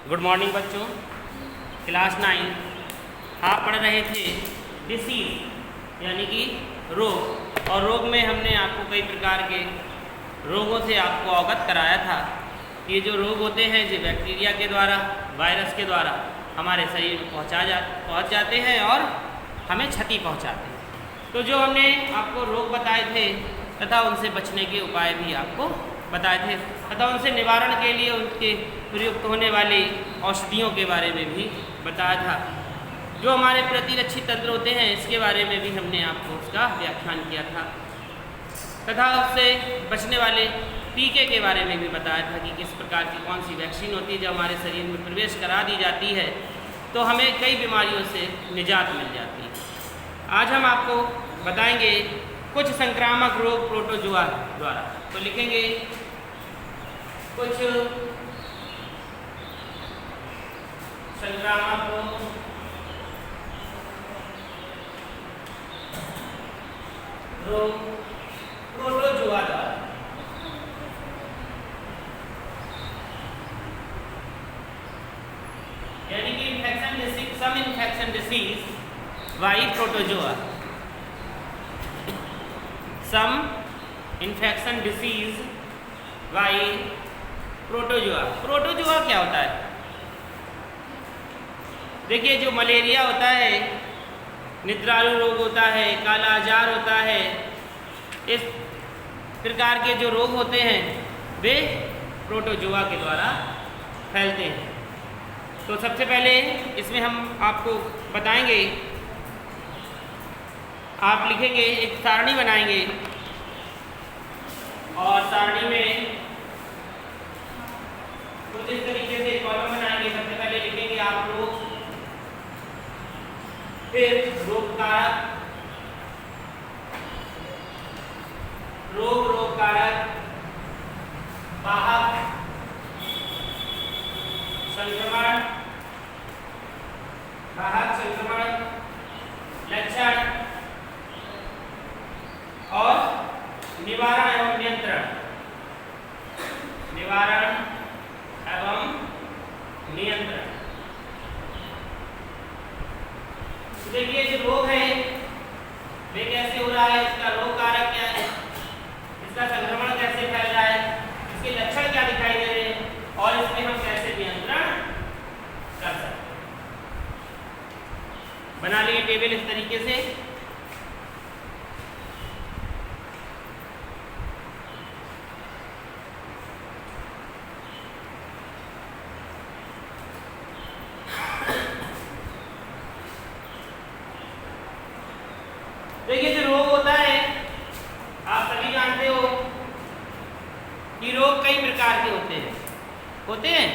Good morning बच्चों। Class 9 आप पढ़ रहे थे डिसीज़ यानी कि रोग, और रोग में हमने आपको कई प्रकार के रोगों से आपको अवगत कराया था। ये जो रोग होते हैं जो बैक्टीरिया के द्वारा, वायरस के द्वारा हमारे शरीर में पहुँच जाते हैं और हमें क्षति पहुँचाते हैं। तो जो हमने आपको रोग बताए थे तथा उनसे बचने के उपाय भी आपको बताए थे तथा उनसे निवारण के लिए उनके प्रयुक्त होने वाली औषधियों के बारे में भी बताया था। जो हमारे प्रतिरक्षी तंत्र होते हैं इसके बारे में भी हमने आपको उसका व्याख्यान किया था तथा उससे बचने वाले टीके के बारे में भी बताया था कि किस प्रकार की कौन सी वैक्सीन होती है जब हमारे शरीर में प्रवेश करा दी जाती है तो हमें कई बीमारियों से निजात मिल जाती है। आज हम आपको बताएंगे कुछ संक्रामक रोग प्रोटोजोआ द्वारा। तो लिखेंगे कुछ संक्रामक रोग प्रोटोजोआ द्वारा। यानी कि some infection disease by protozoa. Some infection disease by protozoa. Protozoa क्या होता है? देखिए, जो मलेरिया होता है, निद्रालु रोग होता है, काला अजार होता है, इस प्रकार के जो रोग होते हैं वे प्रोटोजोआ के द्वारा फैलते हैं। तो सबसे पहले इसमें हम आपको बताएंगे, आप लिखेंगे, एक सारणी बनाएंगे और सारणी में कुछ इस तरीके से कॉलम बनाएंगे। सबसे पहले लिखेंगे आप रोग, फिर रोग कारक, रोग कारक, वाहक, संक्रमण, वाहक संक्रमण, लक्षण और निवारण एवं नियंत्रण। निवारण एवं नियंत्रण। देखिए, जो रोग है वे कैसे हो रहा है, इसका रोग कारक क्या है, इसका संक्रमण कैसे फैल रहा है, इसके लक्षण क्या दिखाई दे रहे हैं और इसमें हम कैसे नियंत्रण कर सकते हैं। बना लिए टेबल इस तरीके से। देखिए, जो रोग होता है आप सभी जानते हो कि रोग कई प्रकार के होते हैं।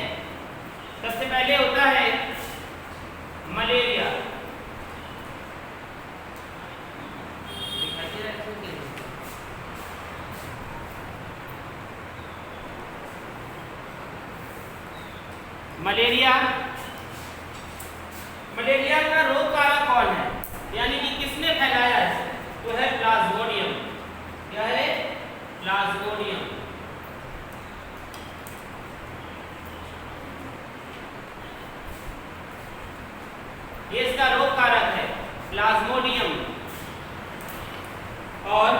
सबसे पहले होता है मलेरिया। मलेरिया का रोग कारक कौन है, यानी कि किसने फैलाया है? तो है प्लाज्मोडियम। क्या है? प्लाज्मोडियम। ये इसका रोग कारक है, प्लाज्मोडियम। और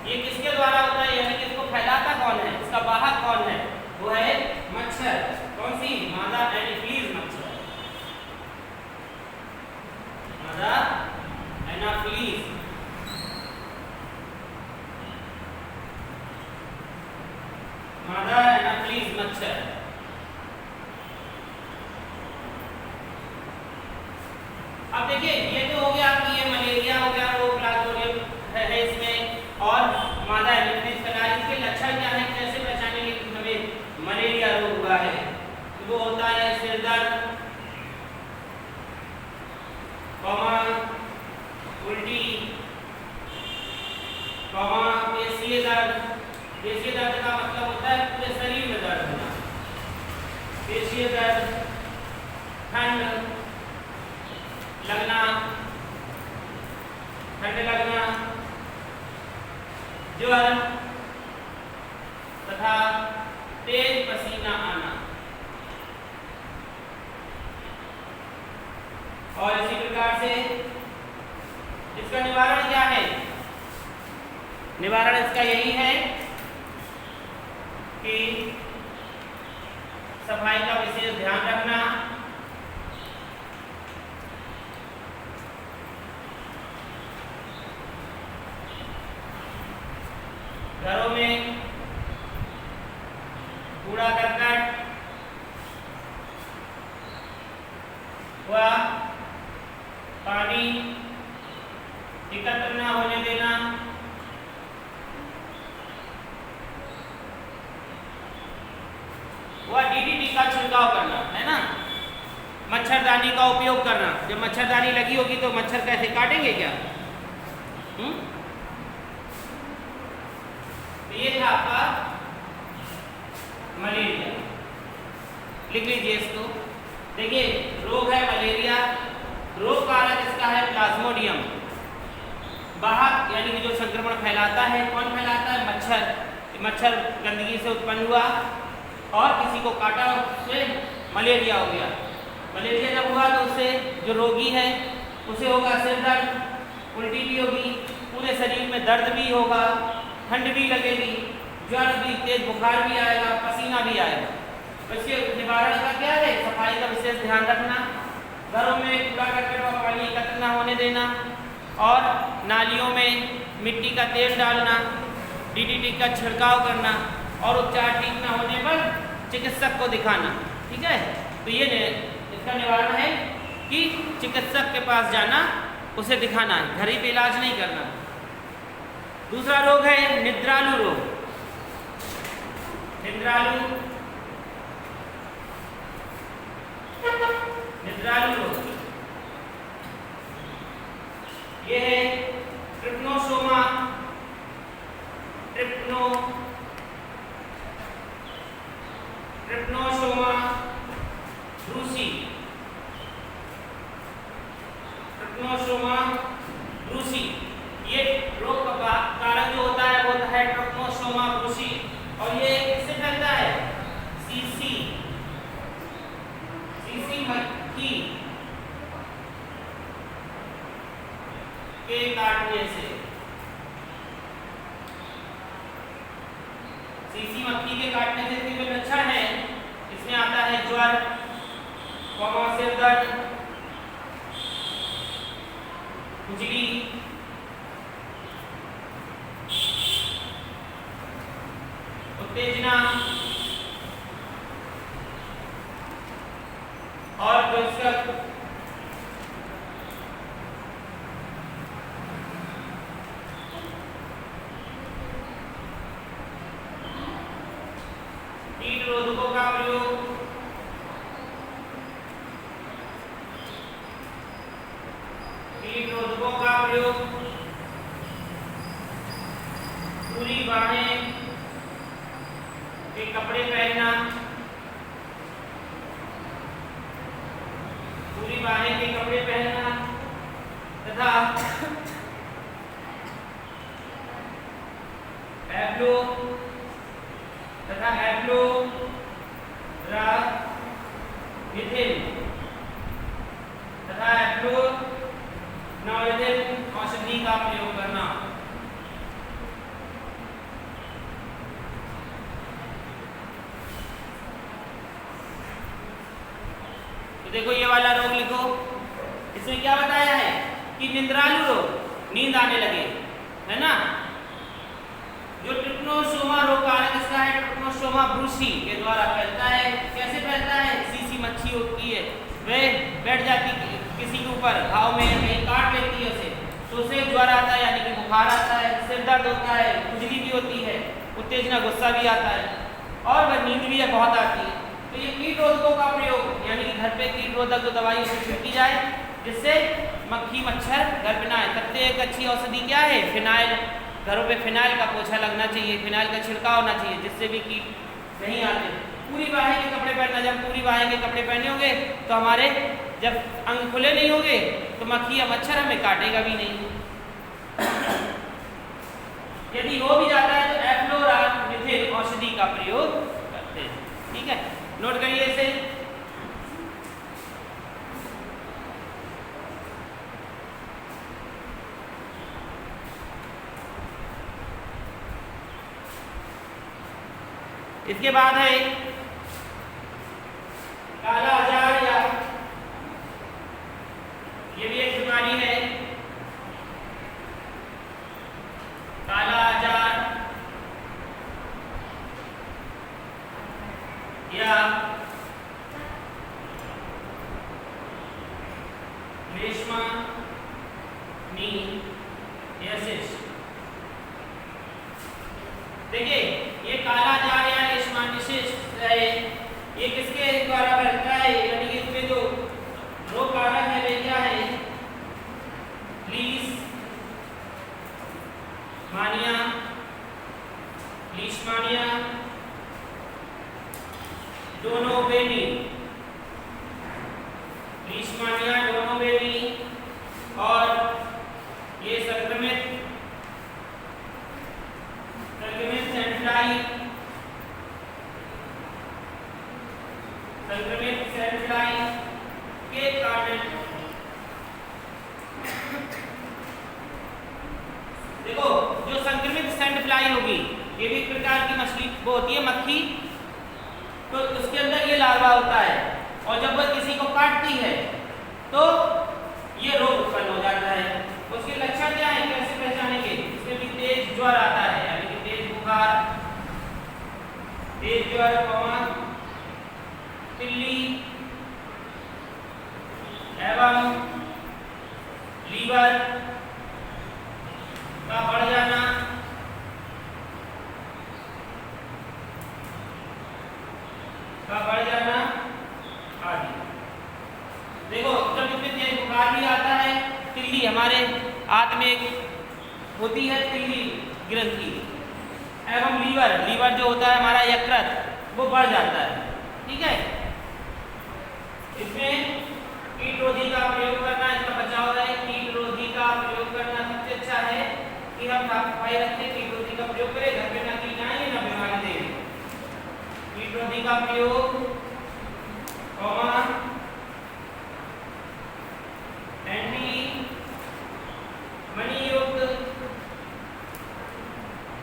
ये किसके द्वारा होता है, यानी कि इसको फैलाता कौन है, इसका वाहक कौन है? वो है मच्छर। कौन सी? मादा एनाफिलीज मच्छर। मादा एनाफिलीज। मादा एनाफिलीज मच्छर। अब देखिए, ये तो हो गया कि ये मलेरिया हो गया, रोग प्लाज्मोडियम है इसमें, और मादा एनाफिलीज फैला। इसके लक्षण क्या है, कैसे पहचानेंगे कि हमें मलेरिया रोग हुआ है? वो होता है सिर दर्द, उल्टी, पेशीय दर्द। पेशीय दर्द का मतलब होता है पूरे शरीर में दर्द होना। पेशीय दर्द, ठंड लगना, ज्वर तथा तेज पसीना आना। और इसी प्रकार से इसका निवारण क्या है? निवारण इसका यही है कि सफाई का विशेष ध्यान रखना, घरों में कूड़ा करकट व पानी एकत्र न होने देना, वह डीडीटी का छिड़काव करना, है ना। मच्छरदानी का उपयोग करना, जब मच्छरदानी लगी होगी तो मच्छर कैसे काटेंगे क्या? तो ये था आपका मलेरिया, लिख लीजिए इसको। देखिए रोग है मलेरिया, रोग कारक इसका है प्लाज्मोडियम। वाहक यानी कि जो संक्रमण फैलाता है, कौन फैलाता है? मच्छर। मच्छर गंदगी से उत्पन्न हुआ और किसी को काटा, उससे मलेरिया हो गया। मलेरिया जब हुआ तो उससे जो रोगी है उसे होगा सिर दर्द, उल्टी भी होगी, पूरे शरीर में दर्द भी होगा, ठंड भी लगेगी, ज्वर भी, तेज बुखार भी आएगा, पसीना भी आएगा। तो इसके निवारण का क्या है? सफाई का विशेष ध्यान रखना, घरों में कूड़ा करकट व पानी एकत्र न होने देना और नालियों में मिट्टी का तेल डालना, डीडीटी का छिड़काव करना और उपचार ठीक न होने पर चिकित्सक को दिखाना। ठीक है, तो ये इसका निवारण है कि चिकित्सक के पास जाना, उसे दिखाना है, घर ही पे इलाज नहीं करना। दूसरा रोग है निद्रालु रोग। निद्रालु रोग ये है ट्रिप्नोसोमा ब्रूसी। ये रोग का कारण जो होता है वो होता है ट्रिप्नोसोमा ब्रूसी, और ये किससे फैलता है? सीसी मक्खी के काटने से। सीसी मक्खी के काटने से इसके जो लक्षण है, इसमें आता है ज्वर, सिर दर्द, खुजली, उत्तेजना और जो इसका कीटरोधकों का प्रयोग, पूरी बाहें के कपड़े पहनना, तथा एफ्लोरामिथिन औषधि का प्रयोग करना। तो देखो ये वाला रोग लिखो, इसमें क्या बताया है कि निद्रालु रोग, नींद आने लगे, है ना। जो ट्रिप्नोसोमा रोग कारक इसका है ट्रिप्नोसोमा ब्रूसी के द्वारा फैलता है। कैसे फैलता है? सीसी मच्छी होती है, वह बैठ जाती किसी के ऊपर, घाव में कहीं काट लेती है उसे, तो उसे ज्वर आता है यानी कि बुखार आता है, सिर दर्द होता है, खुजली भी होती है, उत्तेजना, गुस्सा भी आता है और वह नींद भी बहुत आती है। तो ये कीटरोधकों का प्रयोग यानी कि घर पे कीटरोधक जो दवाई उसे छिड़की जाए जिससे मक्खी मच्छर घर पे ना आए। सबसे एक अच्छी औषधि क्या है? फिनाइल। घरों पे फिनाइल का पोछा लगना चाहिए, फिनाइल का छिड़काव होना चाहिए जिससे भी कीट नहीं आते। पूरी बाहें के कपड़े पहनना, जब पूरी बाहें के कपड़े पहने होंगे तो हमारे जब अंग खुले नहीं होंगे तो मक्खी या मच्छर हमें काटेगा भी नहीं। यदि हो भी जाता है तो एफ्लोरामिथिन औषधि का प्रयोग करते हैं। ठीक है, नोट करिए इसे। इसके बाद है काला अजारिया, ये भी एक बीमारी है। काला अजार या लेishmaniasis। देखिए ये काला अजार या लेishmaniasis है, ये किसके द्वारा फैलता है, यानी कि इसमें जो रोग कारक है वे क्या है, लीशमानिया डोनोवेनी, लीशमानिया डोनोवेनी, और ये संक्रमित सैंड-फ्लाई के कारण, देखो जो संक्रमित सैंड-फ्लाई होगी, ये भी एक प्रकार की मछली वो होती है मक्खी, तो उसके अंदर ये लार्वा होता है, और जब वह किसी को काटती है तो ये रोग उत्पन्न हो जाता है। उसके लक्षण क्या है, कैसे पहचानेंगे, इसमें भी तेज ज्वर आता है, यानी कि तेज बुखार, तेज ज्वर, तिल्ली एवं लीवर का बढ़ जाना, आदि। देखो जब इसमें तेज बुखार भी आता है, तिल्ली हमारे आंत में होती है तिल्ली ग्रंथि, एवं लीवर जो होता है हमारा यकृत, वो बढ़ जाता है। ठीक है, इसमें कीट रोधी का प्रयोग करना, इसका बचाव है, कीट रोधी का प्रयोग करना सबसे अच्छा है कि हम साफ सफाई रखें, कीट रोधी का प्रयोग करें, घर पे ना कीट आए ना बीमारी दे। कीट रोधी का प्रयोग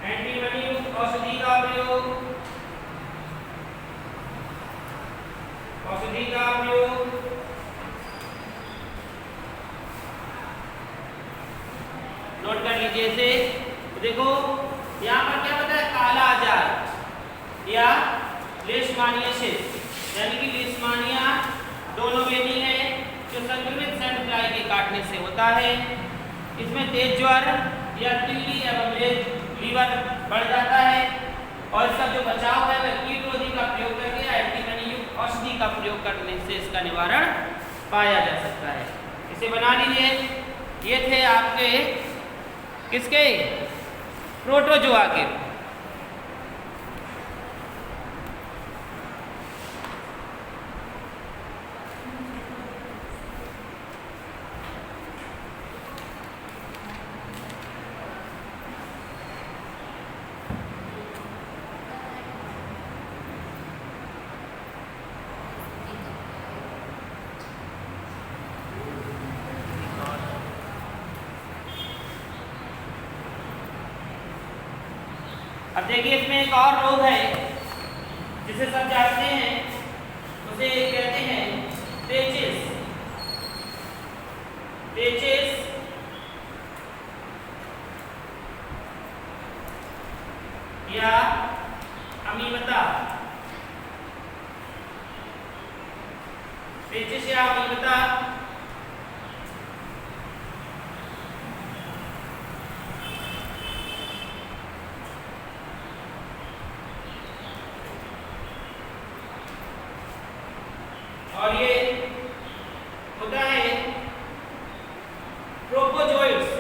एंटीमनीयुक्त औषधि का प्रयोग, नोट कर लीजिए इसे। देखो यहाँ पर क्या बताया, काला अजार या लेishmaniasis, यानी कि लेishmania डोनोवेनी है, जो संक्रमित सैंड-फ्लाई के काटने से होता है। इसमें तेज ज्वर या तिल्ली एवं लीवर बढ़ जाता है, और इसका जो बचाव है वह कीट रोधी का प्रयोग करके या एंटीमनीयुक्त औषधि का प्रयोग करने से इसका निवारण पाया जा सकता है। इसे बना लीजिए। ये थे आपके किसके, प्रोटोजोआ के। अब देखिए इसमें एक और रोग है जिसे सब जानते हैं, उसे कहते हैं पेचिस या अमीबता। पेचिस या अमीबता और ये होता है ट्रोपोजोइट्स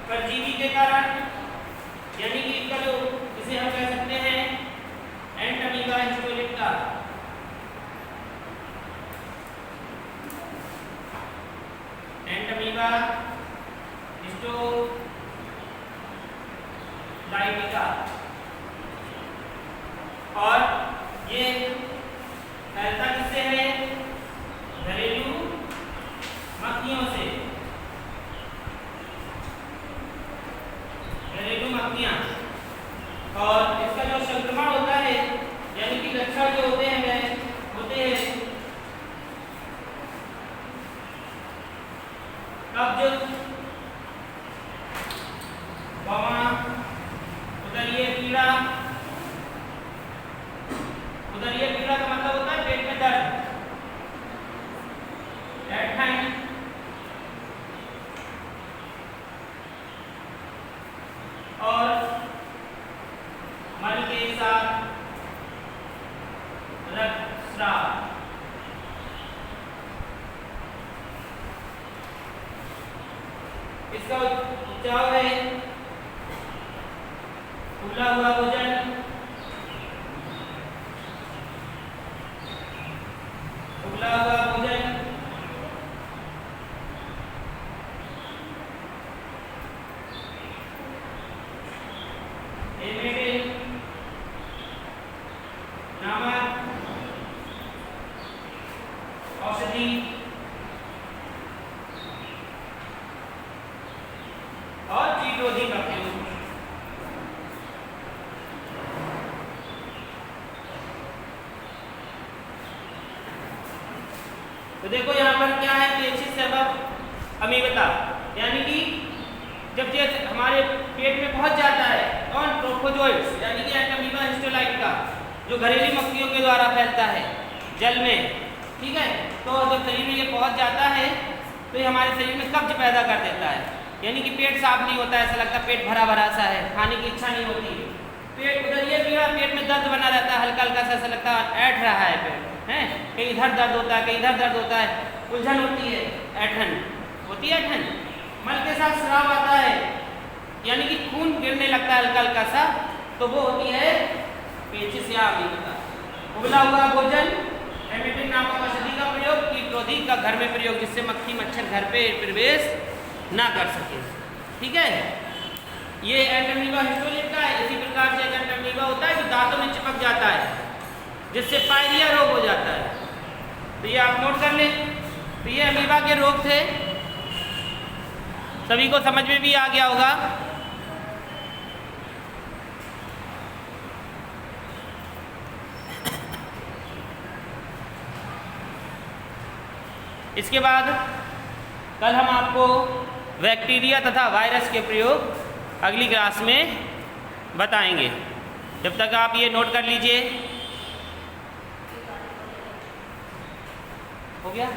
परजीवी के कारण, यानी कि इसका जो इसे हम कह सकते हैं एंटमीबा हिस्टोलिप्टा, एंटमीबा हिस्टोलाइटिका, और ये फैलता किससे है, घरेलू मक्खियों से। मक्खियाँ, और इसका जो संक्रमण होता है यानी कि लक्षण जो होते हैं वह होते हैं कब्ज, वमा, उदरीय पीड़ा। उदरीय पीड़ा का मतलब होता है पेट में दर्द, ऐंठन, और मल के साथ रक्तस्राव। इसका उपचार है उबला हुआ भोजन, उबला हुआ भोजन, एमेटिन, नमक, औषधि और कीटरोधी का प्रयोग। तो देखो यहाँ पर क्या है, पेचिश सबब अमीबता, यानी कि जब ये हमारे पेट में पहुंच जाता है कौन, ट्रोफोजोइट्स यानी कि एंटामीबा हिस्टोलाइट का, जो घरेलू मक्खियों के द्वारा फैलता है जल में, ठीक है। तो जब शरीर में ये पहुंच जाता है तो ये हमारे शरीर में कब्ज पैदा कर देता है, यानी कि पेट साफ नहीं होता है, ऐसा लगता है पेट भरा भरा सा है, खाने की इच्छा नहीं होती, पेट उदरीय पीड़ा, पेट में दर्द बना रहता है, हल्का हल्का सा ऐसा लगता है ऐठ रहा है पेट, है कहीं इधर दर्द होता है, कहीं इधर दर्द होता है, उलझन होती है, ऐठन होती है, ऐठन। मल के साथ स्राव आता है, यानी कि खून गिरने लगता है हल्का हल्का सा, तो वो होती है पेचिश या अमीबता। उबला हुआ भोजन, एमेटिन नामक औषधि का प्रयोग, कीटरोधी का घर में प्रयोग, जिससे मक्खी मच्छर घर पे प्रवेश ना कर सके, ठीक है। ये एंटामीबा हिस्टोलाइट का है। इसी प्रकार से एक एंटामीबा होता है जो दांतों में चिपक जाता है, जिससे पायरिया रोग हो जाता है, तो ये आप नोट कर लें। तो ये अमीबा के रोग थे, सभी को समझ में भी आ गया होगा। इसके बाद कल हम आपको बैक्टीरिया तथा वायरस के प्रयोग अगली क्लास में बताएंगे। जब तक आप ये नोट कर लीजिए। हो गया।